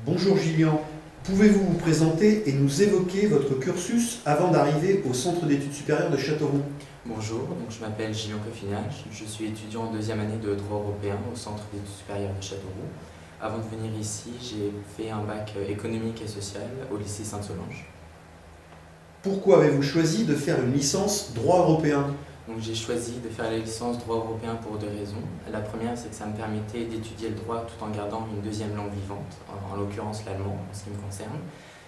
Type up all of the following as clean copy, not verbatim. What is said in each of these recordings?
Bonjour Gillian, pouvez-vous vous présenter et nous évoquer votre cursus avant d'arriver au Centre d'études supérieures de Châteauroux? Bonjour, je m'appelle Gillian Coffinache, je suis étudiant en deuxième année de droit européen au Centre d'études supérieures de Châteauroux. Avant de venir ici, j'ai fait un bac économique et social au lycée Sainte-Solange. Pourquoi avez-vous choisi de faire une licence droit européen? Donc j'ai choisi de faire la licence droit européen pour deux raisons. La première, c'est que ça me permettait d'étudier le droit tout en gardant une deuxième langue vivante, en l'occurrence l'allemand en ce qui me concerne.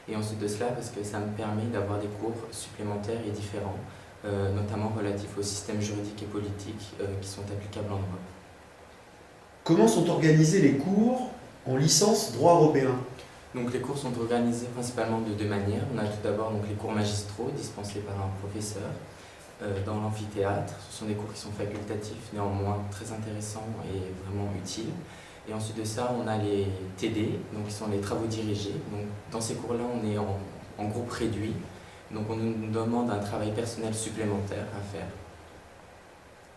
Et ensuite de cela, parce que ça me permet d'avoir des cours supplémentaires et différents, notamment relatifs au système juridique et politique qui sont applicables en Europe. Comment sont organisés les cours en licence droit européen? Donc les cours sont organisés principalement de deux manières. On a tout d'abord donc les cours magistraux dispensés par un professeur dans l'amphithéâtre. Ce sont des cours qui sont facultatifs, néanmoins très intéressants et vraiment utiles. Et ensuite de ça, on a les TD, donc qui sont les travaux dirigés. Donc dans ces cours-là, on est en groupe réduit. Donc on nous demande un travail personnel supplémentaire à faire.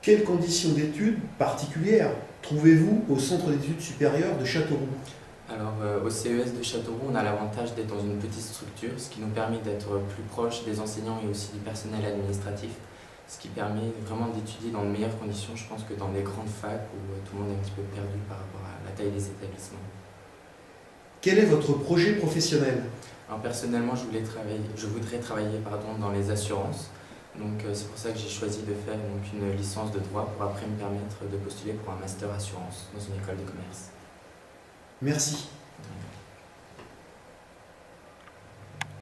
Quelles conditions d'études particulières trouvez-vous au Centre d'études supérieures de Châteauroux? Alors au CES de Châteauroux, on a l'avantage d'être dans une petite structure, ce qui nous permet d'être plus proche des enseignants et aussi du personnel administratif, ce qui permet vraiment d'étudier dans de meilleures conditions, je pense, que dans les grandes facs où tout le monde est un petit peu perdu par rapport à la taille des établissements. Quel est votre projet professionnel? Alors personnellement, je voudrais travailler dans les assurances. Donc c'est pour ça que j'ai choisi de faire donc, une licence de droit pour après me permettre de postuler pour un master assurance dans une école de commerce. Merci.